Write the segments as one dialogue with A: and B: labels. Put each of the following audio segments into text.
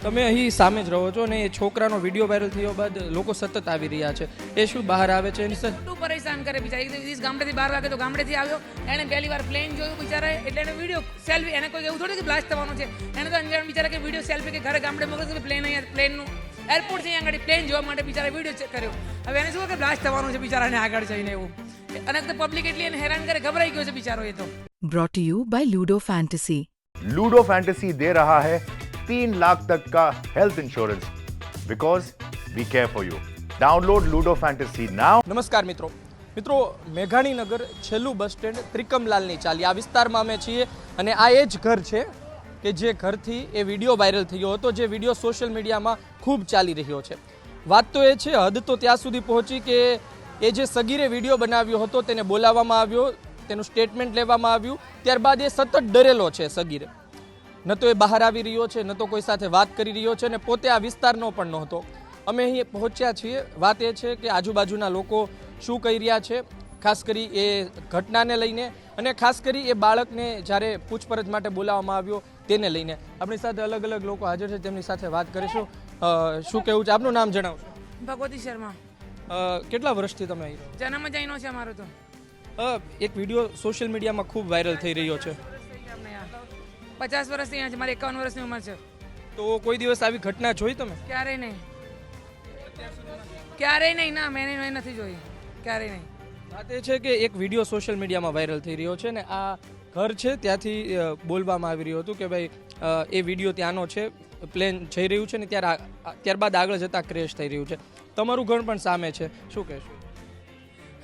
A: તમે અહીં સામે જ રહો છો અને એ છોકરાનો વિડીયો વાયરલ થયો બાદ લોકો સતત આવી રહ્યા છે, એ શું બહાર આવે છે એની સાથે
B: એટલું પરેશાન કરે બિચારા. એક દિવસ ગામડેથી 12 વાગે તો ગામડેથી આવ્યો, એણે પહેલી વાર પ્લેન જોયું બિચારા, એટલે એને વિડીયો સેલ્ફી, એને કોઈ એવું થોડું કે બ્લાસ્ટ થવાનું છે, એને તો અંજાણ બિચારા કે વિડીયો સેલ્ફી કે ઘરે ગામડે મોકલે કે પ્લેન અહીંયા પ્લેનનું એરપોર્ટ છે અહીંયા આગળ પ્લેન જોવા માટે બિચારા વિડીયો ચેક કર્યો. હવે એને શું કે બ્લાસ્ટ થવાનું છે બિચારાને આગળ જઈને એવું, અને તો પબ્લિક એટલી એને હેરાન કરે, ગભરાઈ ગયો છે બિચારો એ તો.
C: Brought to you by Ludo Fantasy.
D: Ludo Fantasy दे रहा है 3 लाख तक का health insurance because we care for you. Download Ludo Fantasy now.
A: નમસ્કાર મિત્રો, મેઘાણીનગર છેલ્લું બસ સ્ટેન્ડ ત્રિકમલાલની ચાલી આ વિસ્તારમાં અમે છીએ અને આ એ જ ઘર છે કે જે ઘરથી એ વિડીયો વાયરલ થયો હતો, જે વિડીયો સોશિયલ મીડિયામાં ખૂબ ચાલી રહ્યો છે. વાત તો એ છે, હદ તો ત્યાં સુધી પહોંચી કે એ જે સગીરે વિડીયો બનાવ્યો હતો તેને બોલાવવામાં આવ્યો, તેનું સ્ટેટમેન્ટ લેવામાં આવ્યું, ત્યારબાદ એ સતત ડરેલો છે સગીર. ન તો એ બહાર આવી રહ્યો છે, ન તો કોઈ સાથે વાત કરી રહ્યો છે, અને પોતે આ વિસ્તારનો પણ નહોતો. અમે અહીં પહોંચ્યા છીએ. વાત એ છે કે આજુબાજુના લોકો શું કહી રહ્યા છે, ખાસ કરી એ ઘટનાને લઈને, અને ખાસ કરી એ બાળકને જ્યારે પૂછપરછ માટે બોલાવવામાં આવ્યો તેને લઈને. આપણી સાથે અલગ અલગ લોકો હાજર છે, તેમની સાથે વાત કરીશું. શું કહેવું છે? આપનું નામ જણાવશો?
B: ભગવતી શર્મા.
A: કેટલા વર્ષથી તમે અહીં રહો?
B: જન્મ જ અહીંનો છે અમારો તો.
A: એક વિડીયો સોશિયલ મીડિયામાં ખૂબ વાયરલ થઈ રહ્યો છે.
B: 50 વર્ષથી અહીંયા છે, મારી 51 વર્ષની ઉંમર છે.
A: તો કોઈ દિવસ આવી ઘટના જોઈ તમે?
B: ક્યારેય નહીં, ક્યારેય નહીં, ના મેં નથી જોઈ, ક્યારેય નહીં.
A: વાત એ છે કે એક વિડીયો સોશિયલ મીડિયામાં વાયરલ થઈ રહ્યો છે ને આ ઘર છે ત્યાંથી બોલવામાં આવી રહ્યું હતું કે ભાઈ એ વિડીયો ત્યાંનો છે, પ્લેન જઈ રહ્યું છે ને ત્યારબાદ આગળ જતાં ક્રેશ થઈ રહ્યું છે. તમારું ઘર પણ સામે છે, શું કહેશો?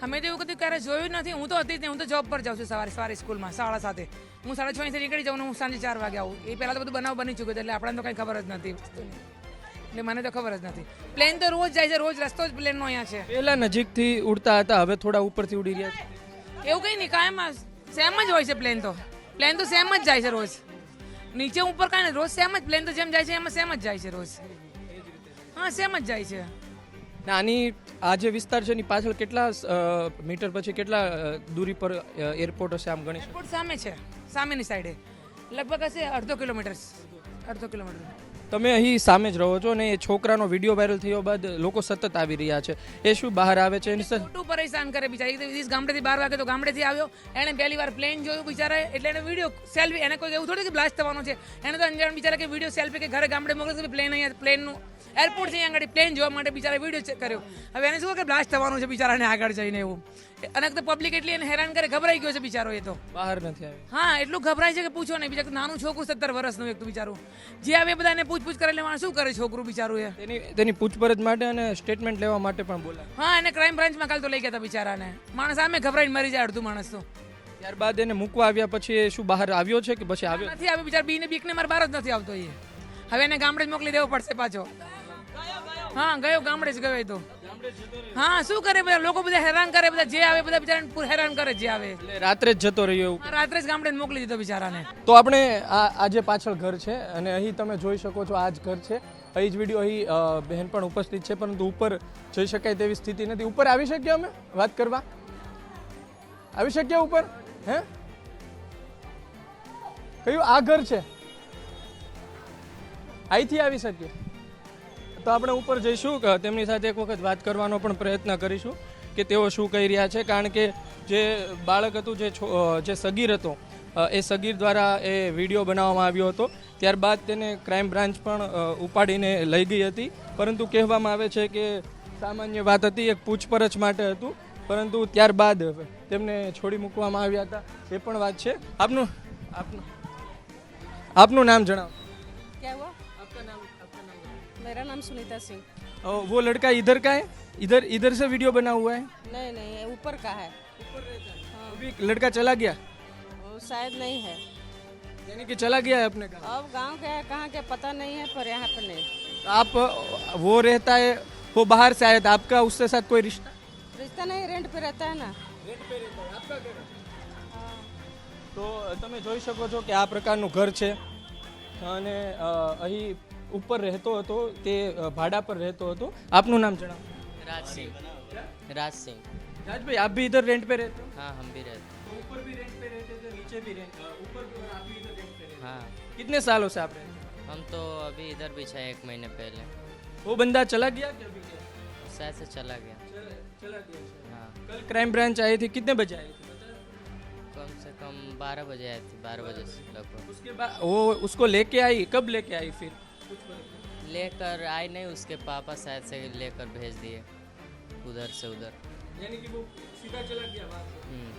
B: અમે તો એવું કદી ક્યારે જોયું જ નથી. હું તો હતી જ નહીં, હું તો જોબ પર જાઉં છું સવારે સ્કૂલમાં 7:30. હું 6:30 અહીંથી નીકળી જાઉં ને હું સાંજે 4 વાગે આવું. એ પહેલાં તો બધું બનાવ બની ચૂક્યું, એટલે આપણને તો કંઈ ખબર જ નથી વસ્તુની, એટલે મને તો ખબર જ નથી. પ્લેન તો રોજ જાય છે, રોજ રસ્તો જ પ્લેનનો અહીંયા છે.
A: પહેલા નજીકથી ઉડતા હતા, હવે થોડા ઉપરથી ઉડી રહ્યા છે.
B: એવું કંઈ નહીં, કાયમ સેમ જ હોય છે પ્લેન તો. પ્લેન તો સેમ જ જાય છે રોજ, નીચે ઉપર કાંઈ નહીં, રોજ સેમ જ. પ્લેન તો જેમ જાય છે એમાં સેમ જ જાય છે રોજ. હા, સેમ જ જાય છે.
A: આની આ જે વિસ્તાર છે એની પાછળ કેટલા મીટર પછી કેટલા દૂરી પર એરપોર્ટ હશે આમ ગણી શકો?
B: એરપોર્ટ સામે છે, સામેની સાઈડે લગભગ હશે 1.5 કિલોમીટર. 1.5 કિલોમીટર.
A: તમે અહીં સામે જ રહો છો અને એ છોકરાનો વિડીયો વાયરલ થયો બાદ લોકો સતત આવી રહ્યા છે, એ શું બહાર આવે છે એની સાથે
B: એટલું પરેશાન કરે બિચારા. એક દિવસ ગામડેથી 12 વાગે તો ગામડેથી આવ્યો, એણે પહેલી વાર પ્લેન જોયું બિચારા, એટલે એને વિડીયો સેલ્ફી, એને કોઈ એવું થોડું કે બ્લાસ્ટ થવાનું છે, એને તો અંજાણ બિચારા કે વિડીયો સેલ્ફી કે ઘરે ગામડે મોકલે કે પ્લેન અહીંયા પ્લેનનું એરપોર્ટ છે અહીંયા આગળ પ્લેન જોવા માટે બિચારા વિડીયો ચેક કર્યો. હવે એને શું કે બ્લાસ્ટ થવાનું છે બિચારાને આગળ જઈને એવું, અને તો પબ્લિક એટલી એને હેરાન કરે, ગભરાઈ ગયો છે બિચારો એ તો.
A: બહાર નથી આવ્યો.
B: હા, એટલું ગભરાય છે કે પૂછો નહીં. બીજા નાનું છોકરું 17 વર્ષનું એક તો બિચારું, જે આવે બધા એને પૂછપૂછ કરે, લેવાનું શું કરે છોકરું બિચારું એ.
A: તેની પૂછપરછ માટે અને સ્ટેટમેન્ટ લેવા માટે પણ બોલા.
B: હા, એને ક્રાઇમ બ્રાન્ચમાં કાલ તો લઈ ગયા હતા બિચારાને. માણસ સામે ગભરાઈને મરી જાય અડધું માણસ તો.
A: ત્યારબાદ એને મૂકવા આવ્યા પછી એ શું બહાર આવ્યો છે કે પછી આવ્યો
B: નથી આવ્યો બિચારા, બીને બીકને મારે બહાર જ નથી આવતો એ. હવે એને ગામડે જ મોકલી દેવો પડશે પાછો. હા, ગયો ગામડે જ ગયો એ તો. હા, શું કરે, બધા લોકો બધા હેરાન કરે, બધા જે આવે બધા બિચારાને હેરાન કરે જે આવે.
A: એટલે રાત્રે જ જતો રહ્યો એવું.
B: હા, રાત્રે જ ગામડે જ મોકલી દીધો બિચારાને.
A: તો આપણે આ જે પાછળ ઘર છે અને અહીં તમે જોઈ શકો છો આ જ ઘર છે. અહીં જ વિડીયો અહીં બહેન પણ ઉપસ્થિત છે, પરંતુ ઉપર જઈ શકાય તેવી સ્થિતિ નથી. ઉપર આવી શક્યા અમે વાત કરવા? આવી શક્યા ઉપર? હે, કયું આ ઘર છે? અહીંથી આવી શકીએ તો આપણે ઉપર જઈશું, તેમની સાથે એક વખત વાત કરવાનો પણ પ્રયત્ન કરીશું કે તેઓ શું કહી રહ્યા છે. કારણ કે જે બાળક હતું, જે સગીર હતો, એ સગીર દ્વારા એ વિડીયો બનાવવામાં આવ્યો હતો. ત્યારબાદ તેને ક્રાઇમ બ્રાન્ચ પણ ઉપાડીને લઈ ગઈ હતી, પરંતુ કહેવામાં આવે છે કે સામાન્ય વાત હતી, એક પૂછપરછ માટે હતું, પરંતુ ત્યારબાદ તેમને છોડી મૂકવામાં આવ્યા હતા, એ પણ વાત છે. આપનું નામ જણાવો.
E: क्या हुआ? मेरा नाम सुनीता सिंह.
A: वो लड़का इधर का है? इधर से वीडियो बना हुआ है?
E: नहीं नहीं, ये ऊपर का है.
A: अभी लड़का चला गया?
E: वो शायद नहीं है.
A: यानी कि चला गया है अपने गाँव?
E: अब गांव के है कहाँ के पता नहीं है, पर यहाँ पे नहीं.
A: आप वो रहता है, वो बाहर से आया था, आपका उसके साथ कोई रिश्ता?
E: रिश्ता नहीं, रेंट पे रहता है ना.
A: તો તમે જોઈ શકો છો કે આ પ્રકારનું ઘર છે અને અહીં ઉપર રહેતો હતો, તે ભાડા પર રહેતો હતો. આપનું નામ જણાવો.
F: राज सिंह. राज सिंह.
A: राज भाई, आप भी इधर रेंट पे रहते हो?
F: हाँ, हम भी रहते
A: तो ऊपर भी रेंट पे रहते थे, नीचे भी रेंट, ऊपर भी और आप भी इधर रेंट पे रहते
F: हाँ.
A: कितने सालों से आप रहते हैं?
F: हम तो अभी इधर बिछाए 1 महीने पहले,
A: वो बंदा चला गया कि अभी गया?
F: शायद से चला गया।
A: चला गया।
F: हाँ,
A: कल क्राइम ब्रांच आई थी, कितने बजे आई थी?
F: कम से कम 12 बजे आई थी, 12 बजे से लगभग।
A: उसके बाद वो उसको लेके आई, कब लेके आई फिर?
F: लेकर आई नहीं, उसके पापा शायद से लेकर भेज दिए उधर से उधर।
A: यानी कि वो सीधा चला गया वहाँ से।
F: हम्म।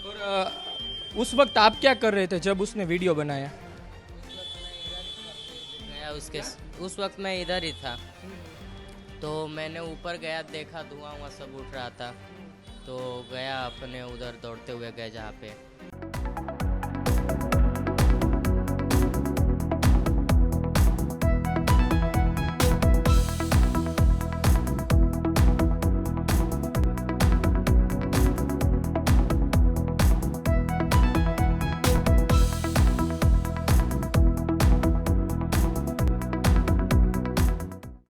A: और उस वक्त आप क्या कर रहे थे जब उसने वीडियो बनाया?
F: गया उसके, उस वक्त मैं इधर ही था, तो मैंने ऊपर गया, देखा धुआं वहाँ सब उठ रहा था, तो गया अपने उधर दौड़ते हुए गए जहाँ पे